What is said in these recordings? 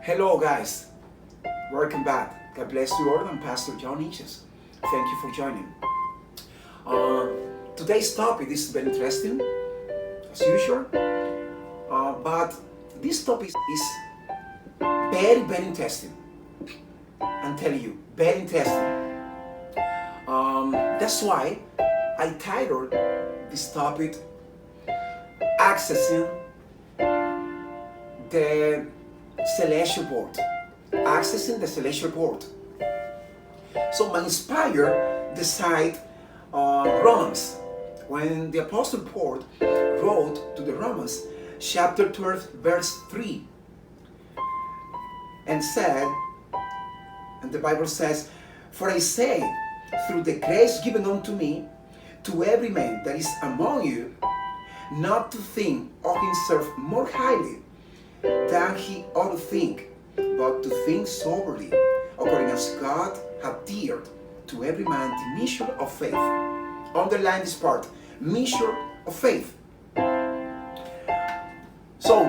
Hello guys, welcome back. God bless you all. I'm Pastor Joan Hichez. Thank you for joining. Today's topic is very interesting, as usual, but this topic is very, very interesting. I'm telling you, very interesting. That's why I titled this topic Accessing the Celestial World. Accessing the Celestial World. So my inspire decide Romans. When the Apostle Paul wrote to the Romans, chapter 12, verse 3, and said, and the Bible says, "For I say, through the grace given unto me, to every man that is among you, not to think of himself more highly than he ought to think, but to think soberly, according as God hath dealt to every man the measure of faith." Underline this part, measure of faith. So,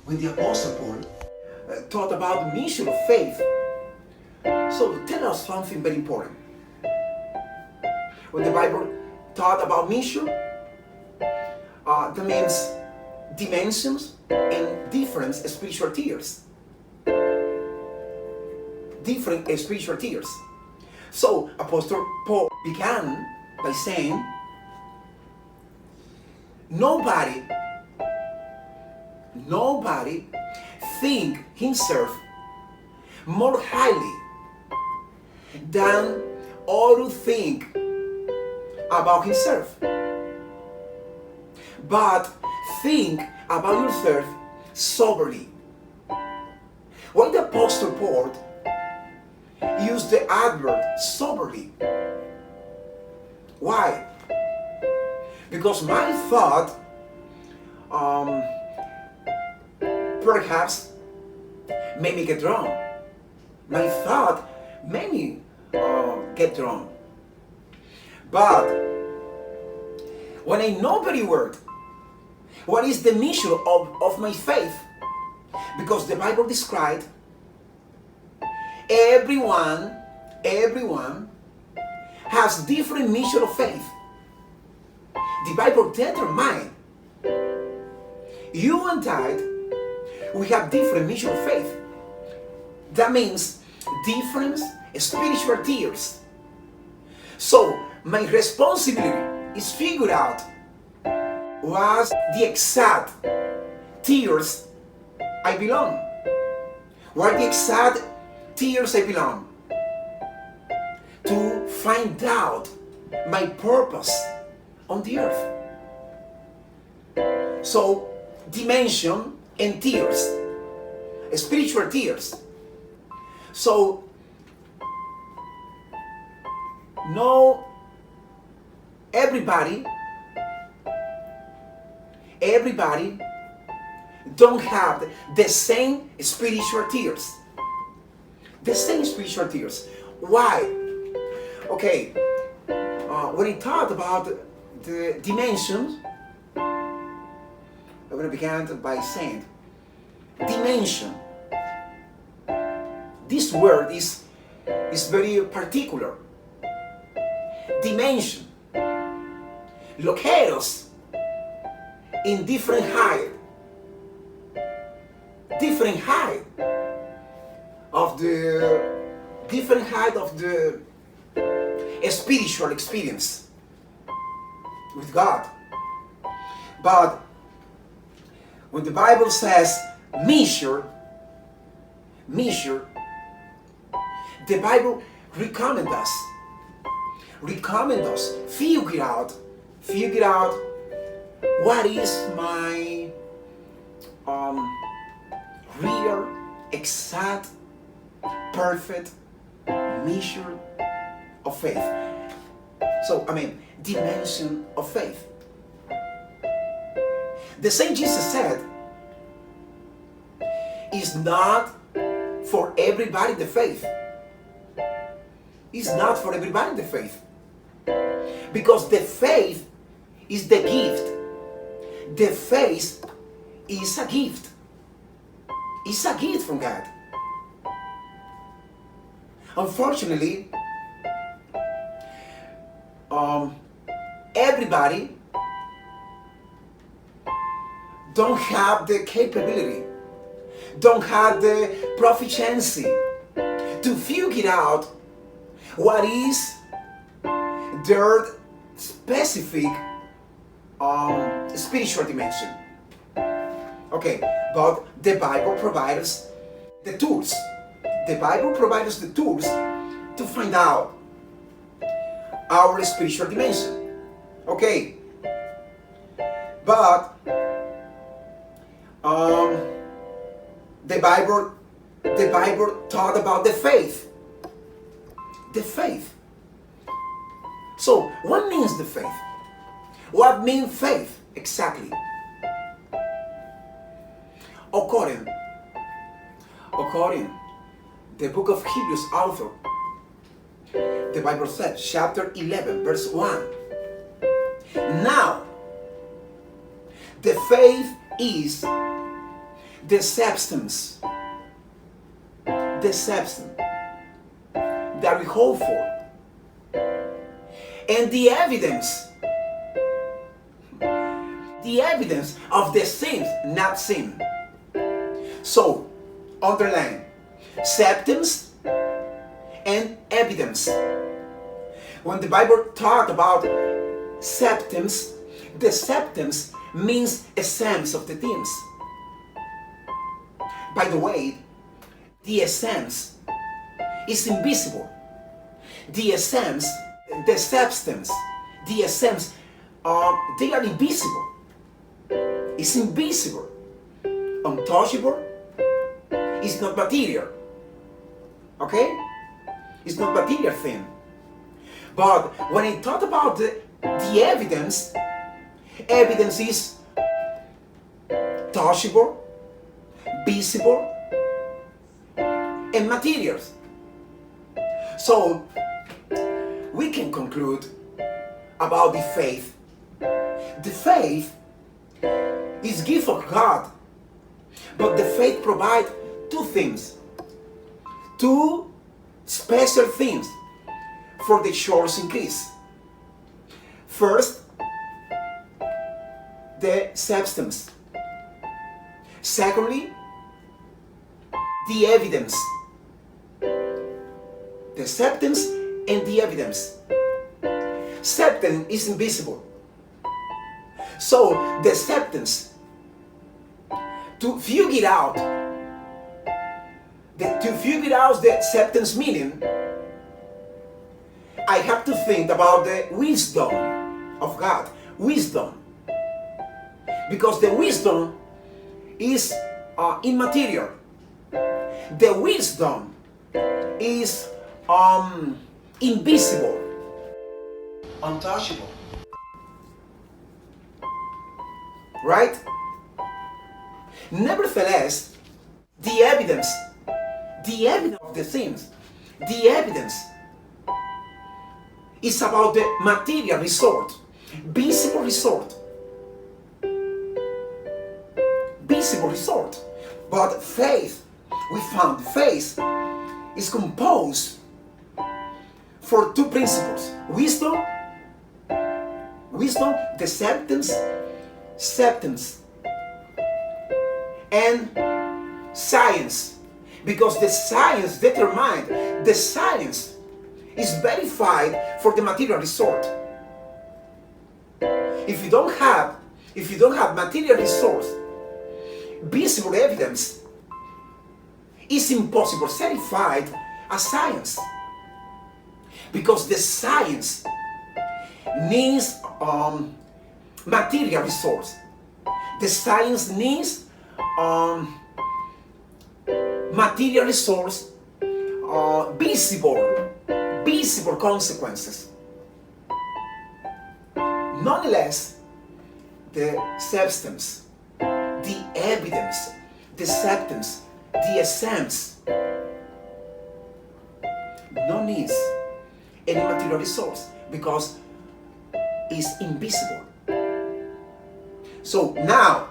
when the Apostle Paul taught about the measure of faith, so tell us something very important. When the Bible taught about measure, that means dimensions and different spiritual tiers. Different spiritual tiers. So Apostle Paul began by saying, nobody think himself more highly than ought to think about himself, but think about yourself soberly. Why the Apostle Paul used the adverb soberly? Why? Because my thought perhaps made me get wrong. My thought made me get wrong. But when I know very well what is the measure of my faith, because the Bible described everyone has different measure of faith. The Bible determines you and I, we have different measure of faith. That means different spiritual tiers. So my responsibility is figure out what's the exact tiers I belong. What the exact tiers I belong. To find out my purpose on the earth. So dimension and tiers. Spiritual tiers. So no, everybody don't have the same spiritual tiers. The same spiritual tiers. Why? Okay, when he talked about the dimensions, I'm going to begin by saying dimension. This word is very particular. Dimension. Locate us in different height. Different height of the spiritual experience with God. But when the Bible says measure, the Bible recommend us figure out what is my real, exact, perfect measure of faith. So, dimension of faith. The same Jesus said, is not for everybody the faith. It's not for everybody the faith. Because the faith is the gift. The faith is a gift. It's a gift from God. Unfortunately, everybody don't have the capability, don't have the proficiency to figure out what is their specific spiritual dimension. Okay, but the Bible provides us the tools. The Bible provides us the tools to find out our spiritual dimension. Okay, but the Bible taught about the faith. The faith. So, what means the faith? What means faith exactly? According the book of Hebrews author, the Bible says, chapter 11, verse 1. Now, the faith is the substance that we hope for, and the evidence of the things not seen. So, underline, substance and evidence. When the Bible talks about substance, the substance means essence of the things. By the way, the essence is invisible. The essence, the substance, the essence, they are invisible. It's invisible, untouchable. It's not material. Okay? It's not material thing. But when I talk about the evidence, evidence is touchable, visible, and materials. So we can conclude about the faith. The faith is gift of God, but the faith provides two things, two special things for the church increase. First, the substance. Secondly, the evidence. The substance and the evidence. Substance is invisible. So the substance, to figure out the substance meaning, I have to think about the wisdom of God. Wisdom. Because the wisdom is immaterial. The wisdom is invisible, untouchable. Right? Nevertheless, the evidence of the things, the evidence is about the material result, visible result. Visible result. But faith, we found faith is composed for two principles. Wisdom, the substance, and science. Because the science determined, the science is verified for the material result. If you don't have material resource, visible evidence, is impossible certified as science. Because the science needs material resource. The science needs material resource, visible consequences. Nonetheless, the substance, the evidence, the substance, the essence, no needs any material resource because it's invisible. So now,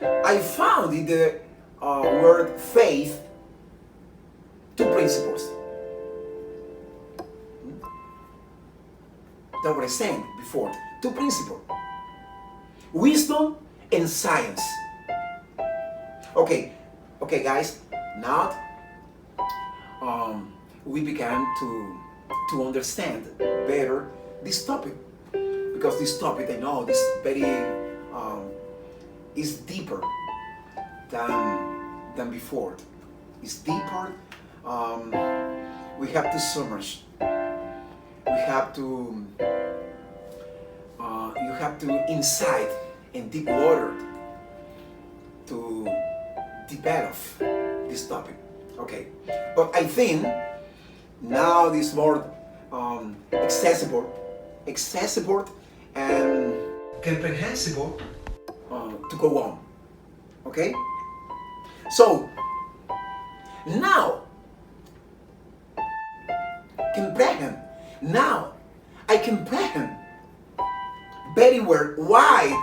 I found in the word faith two principles. That what I said before. Two principles. Wisdom and science. Okay, guys. Now we began to understand better this topic, because this topic, I know, this very is deeper than before. It's deeper. We have to submerge. We have to. You have to inside in deep water to develop this topic. Okay, but I think now this more accessible and comprehensible to go on. Okay, so now comprehend. Now I comprehend very well why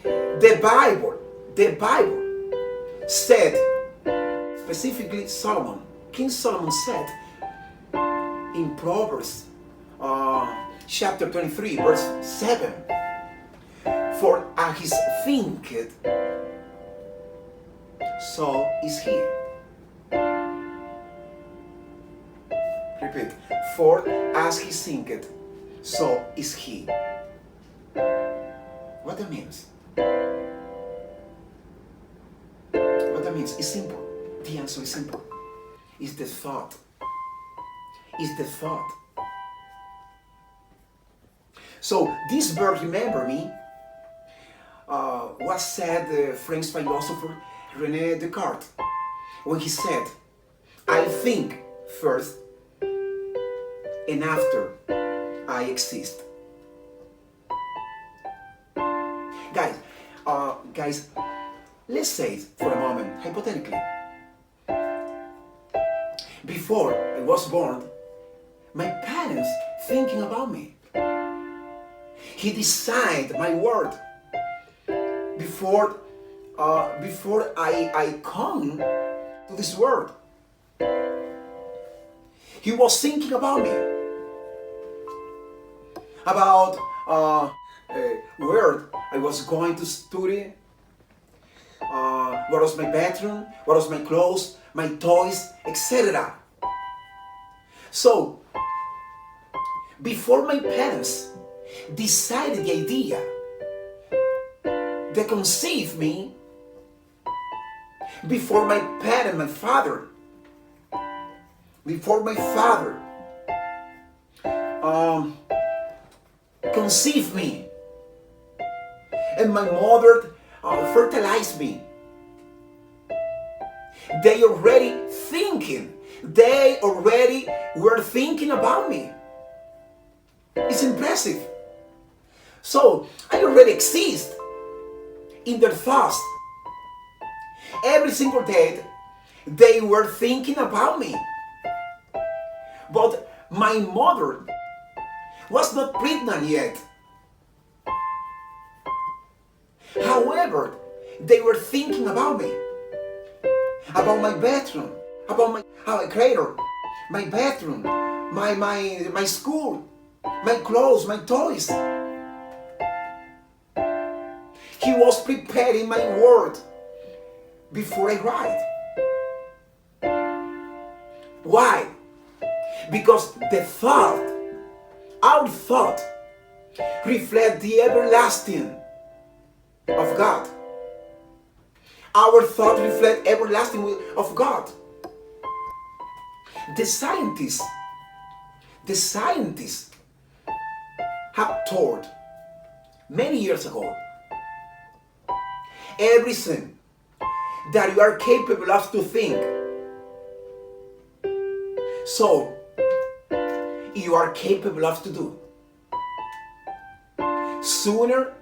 the Bible said, specifically King Solomon said in Proverbs chapter 23 verse 7, for as he thinketh, so is he. Repeat, for as he thinketh, so is he. What that means? What that means is simple. The answer is simple. It's the thought. It's the thought. So this verse, remember me, what said the French philosopher René Descartes when he said, I think first and after I exist. Guys, let's say it for a moment, hypothetically. Before I was born, my parents thinking about me. He decided my word before I come to this world. He was thinking about me, about where I was going to study, what was my bathroom, what was my clothes, my toys, etc. So, before my parents decided the idea, they conceived me, before my father conceived me, and my mother fertilized me. They already were thinking about me. It's impressive. So I already exist in their thoughts. Every single day they were thinking about me. But my mother was not pregnant yet. However, they were thinking about me, about my bathroom, about how I cradle, my bathroom, my school, my clothes, my toys. He was preparing my word before I arrived. Why? Because our thought, reflect the everlasting of God. Our thought reflect everlasting of God. The scientists have told many years ago, everything that you are capable of to think, so you are capable of to do. Sooner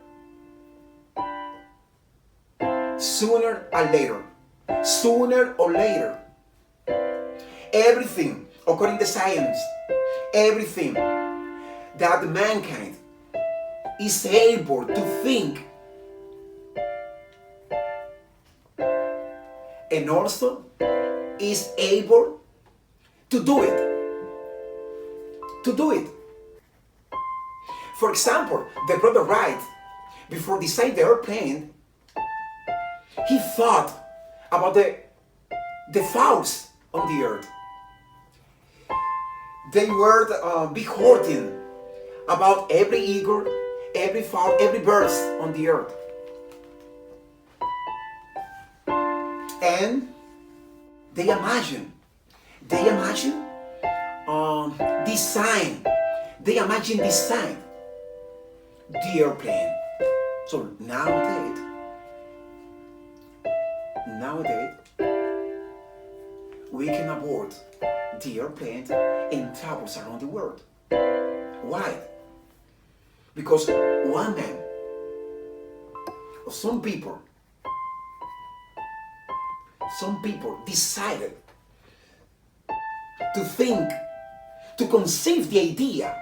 or later, everything, according to science, everything that mankind is able to think and also is able to do it. To do it. For example, the brother Wright, before designing the airplane, he thought about the fowls on the earth. They were beholding about every eagle, every fowl, every bird on the earth. And they imagine design the airplane. So nowadays, we can aboard the airplane and travel around the world. Why? Because one man, or some people decided to think, to conceive the idea,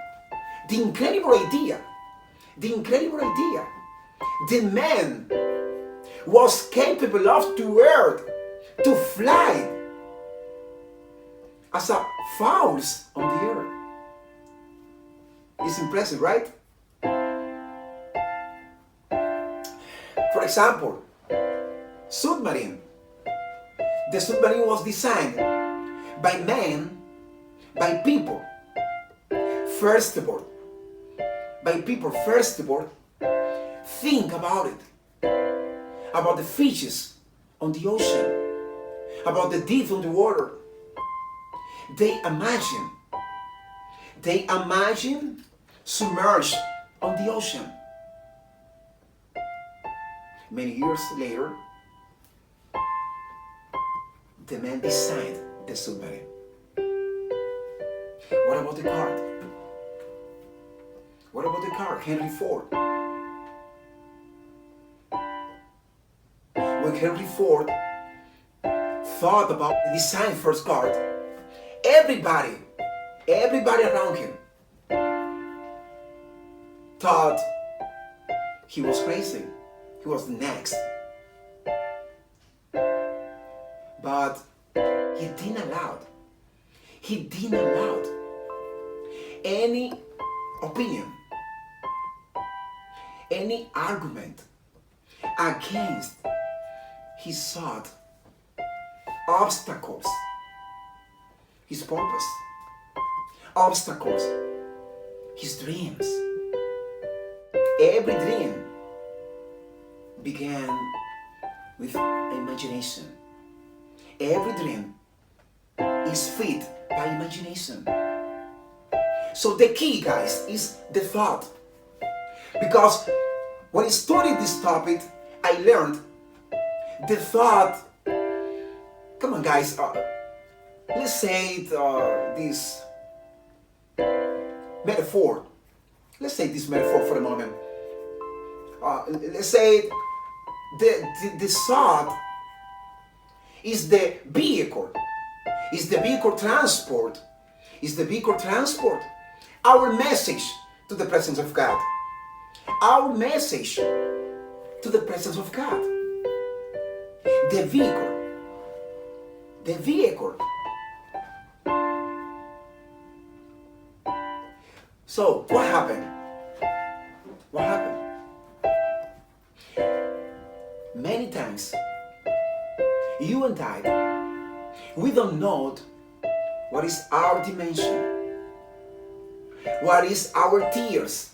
the incredible idea. The man was capable of to fly as a fowls on the earth. It's impressive, right? For example, submarine. The submarine was designed by men, by people. First of all, think about it. About the fishes on the ocean. About the deep on the water. They imagine submerged on the ocean. Many years later, the man designed the submarine. What about the car? Henry Ford. When Henry Ford thought about the design for his car, everybody around him thought he was crazy. He was the next. But he didn't allow any opinion, any argument against his thought, obstacles, his purpose, obstacles, his dreams. Every dream began with imagination. Every dream is fed by imagination. So the key, guys, is the thought. Because when I studied this topic, I learned the thought. Come on, guys. Let's say this metaphor. Let's take this metaphor for a moment. Let's say the thought is the vehicle. Is the vehicle transport. Our message to the presence of God. Our message to the presence of God. The vehicle. So, what happened? Many times, you and I, we don't know what is our dimension, what is our tears.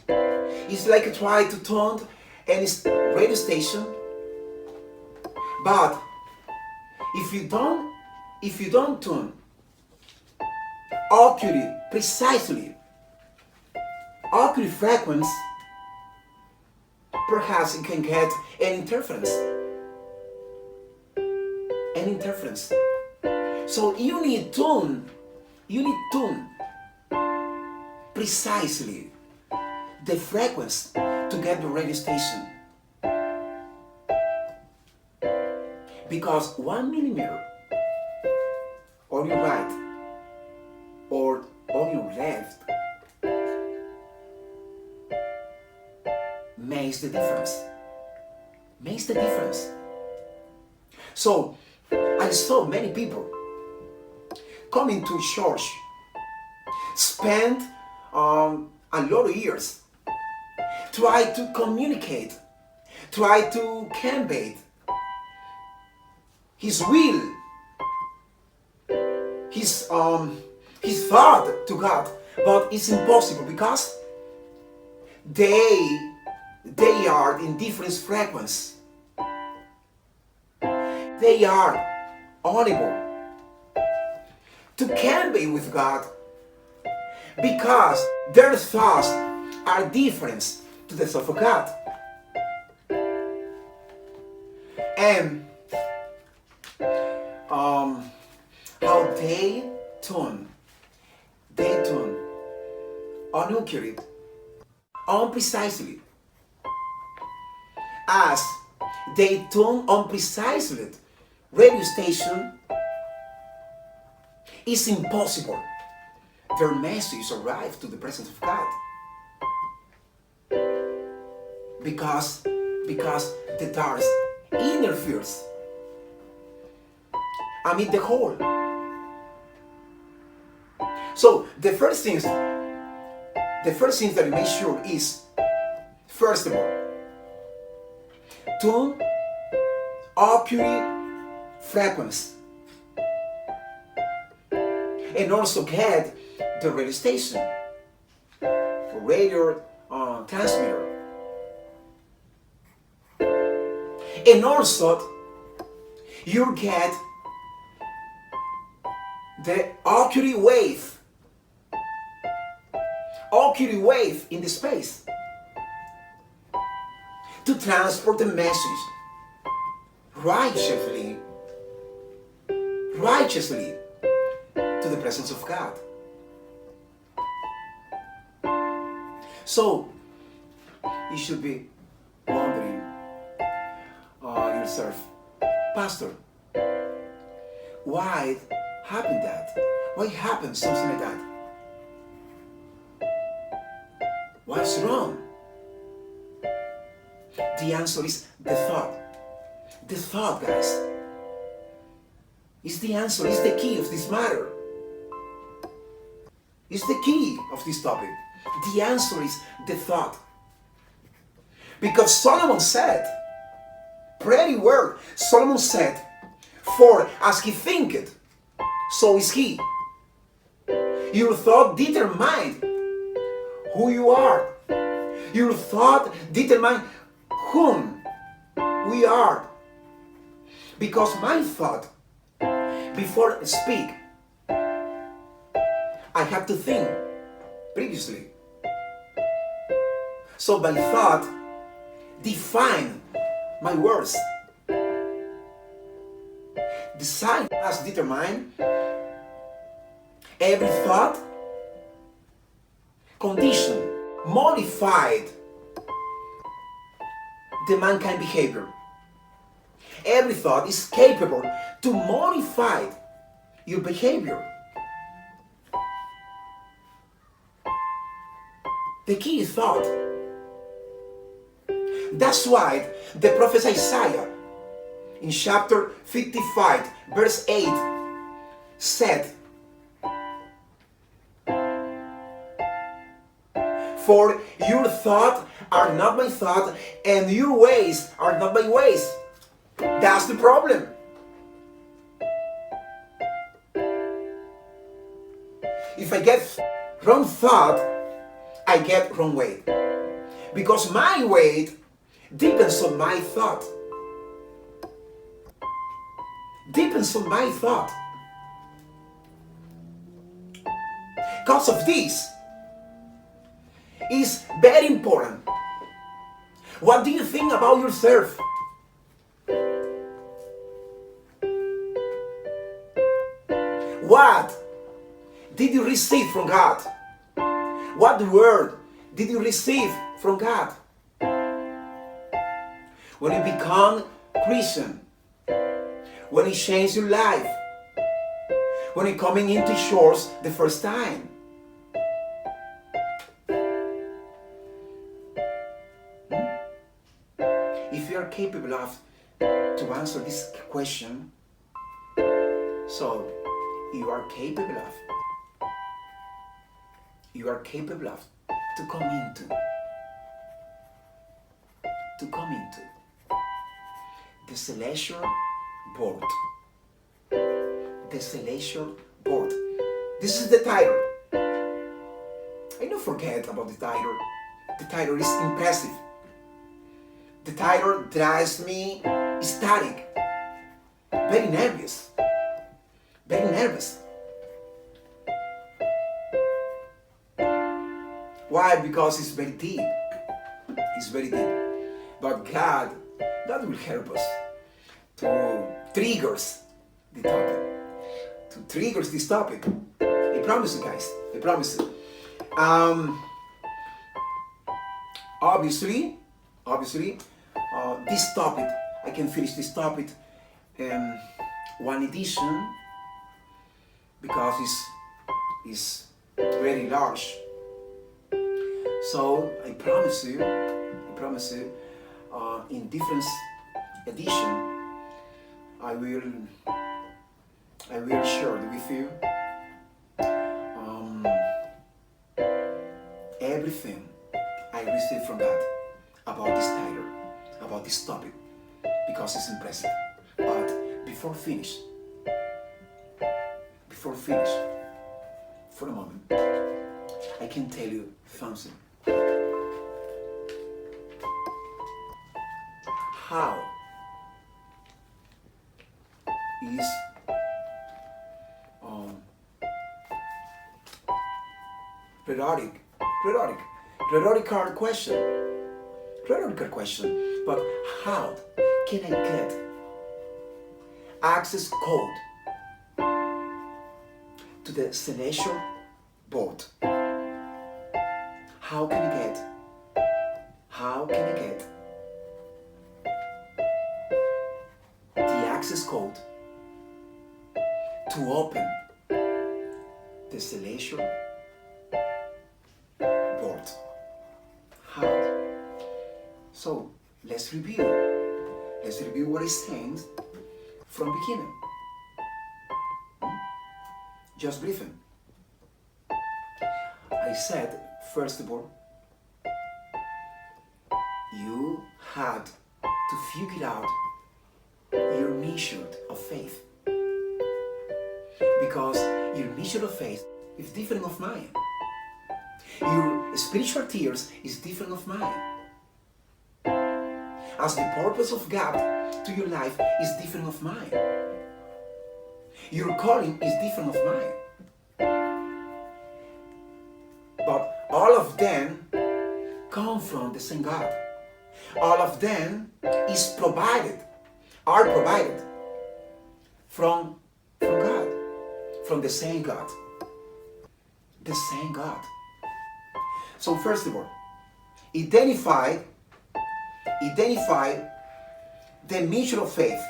It's like try to turn any radio station, but if you don't tune precisely, accurate frequency, perhaps it can get an interference. So you need tune precisely the frequency to get the radio station. Because 1 millimeter on your right or on your left makes the difference. So I saw many people coming to church, spend a lot of years, try to communicate, try to convey his will, his thought to God, but it's impossible because they are in different frequencies. They are unable to convey with God because their thoughts are different to the thought of God. And how they tune unaccurate, unprecisely, as they tune unprecisely radio station, it's impossible their message arrive to the presence of God because the dark interferes amid the whole. So the first thing that you make sure is, first of all, tune accurate frequency, and also get the radio station or radio transmitter, and also you get the accurate wave in the space to transport the message righteously to the presence of God. So you should be wondering yourself, Pastor, why happened that? Why happened something like that? What's wrong? The answer is the thought. The thought, guys, is the answer, is the key of this matter. Is the key of this topic. The answer is the thought. Because Solomon said, pretty word, Solomon said, for as he thinketh, so is he. Your thought determines who you are. Your thought determines whom we are. Because my thought, before I speak, I have to think previously. So my thought define my words. The sign has determined every thought, condition, modified the mankind behavior. Every thought is capable to modify your behavior. The key is thought. That's why the prophet Isaiah in chapter 55 verse 8 said, for your thoughts are not my thoughts, and your ways are not my ways. That's the problem. If I get wrong thought, I get wrong way. Because my weight depends on my thought. Depends on my thought. Because of this, is very important. What do you think about yourself? What did you receive from God? What word did you receive from God? When you become Christian, when you change your life, when you're coming into church the first time, if you are capable of to to answer this question. So, you are capable of to come into the celestial board. The celestial board. This is the title. I don't forget about the title. The title is impressive. The title drives me ecstatic. Very nervous. Very nervous. Why? Because it's very deep. It's very deep. But God will help us to triggers the topic. To triggers this topic. I promise you guys. I promise you. Obviously, this topic, I can finish this topic in one edition because it's very large. So I promise you, in different edition, I will share with you everything I received from God about this title, about this topic, because it's impressive. But before finish, for a moment, I can tell you something. How is rhetorical question, but how can I get access code to the celestial board? How can I get the access code to open the celestial board? How? So let's review what it says from beginning. Just briefing. I said, first of all, you had to figure out your mission of faith, because your mission of faith is different of mine. Your spiritual tears is different of mine. As the purpose of God to your life is different of mine. Your calling is different of mine. But all of them come from the same God. All of them are provided from God, from the same God. The same God. So first of all, identify the mission of faith,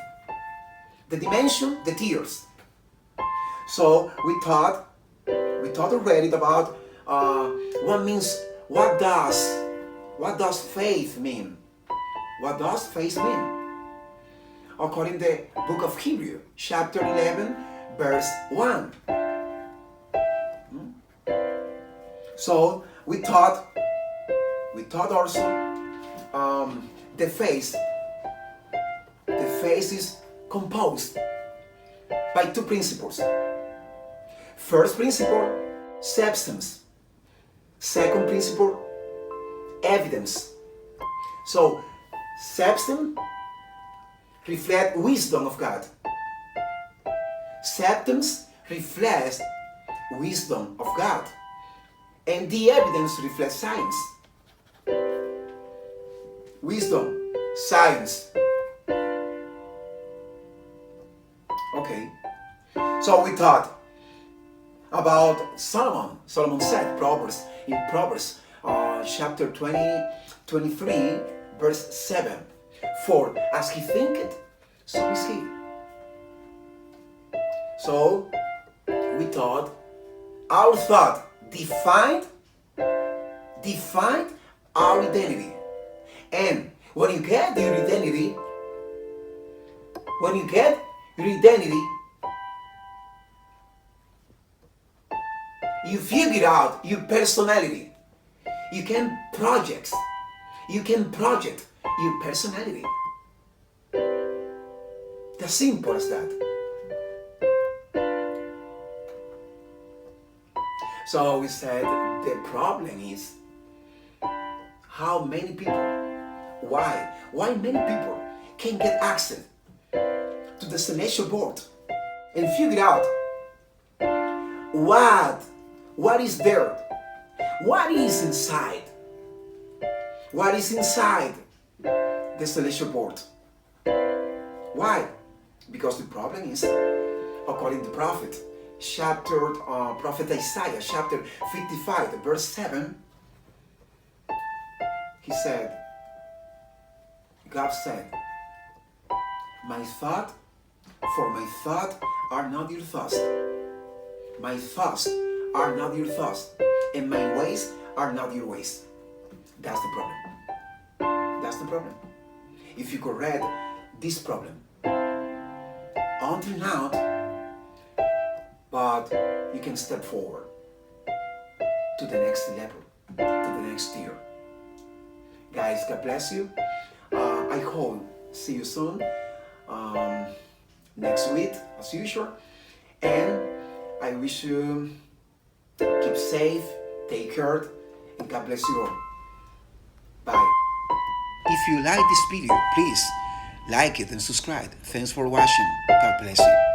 the dimension, the tears. So we thought already about what does faith mean? What does faith mean? According to the book of Hebrews, chapter 11, verse 1. So we thought also the faith is composed by two principles. First principle, substance. Second principle, evidence. So substance reflects wisdom of God. Substance reflects wisdom of God. And the evidence reflects science. Wisdom, science. Okay. So we thought about Solomon. Solomon said, in Proverbs chapter 23, verse 7. For as he thinketh, so is he. So we thought, our thought defined our identity. And when you get your identity, When you get your identity, you figure out your personality. You can project your personality. As simple as that. So we said the problem is how many people, why many people can get access to the celestial board and figure out what is there, what is inside the celestial board. Why? Because the problem is, according to prophet Isaiah chapter 55 verse 7, God said, my thoughts are not your thoughts. My thoughts are not your thoughts, and my ways are not your ways. That's the problem. That's the problem. If you correct this problem, until now, but you can step forward to the next level, to the next tier. Guys, God bless you. I hope see you soon, next week as usual, and I wish you keep safe, take care, and God bless you all. Bye. If you like this video, please like it and subscribe. Thanks for watching. God bless you.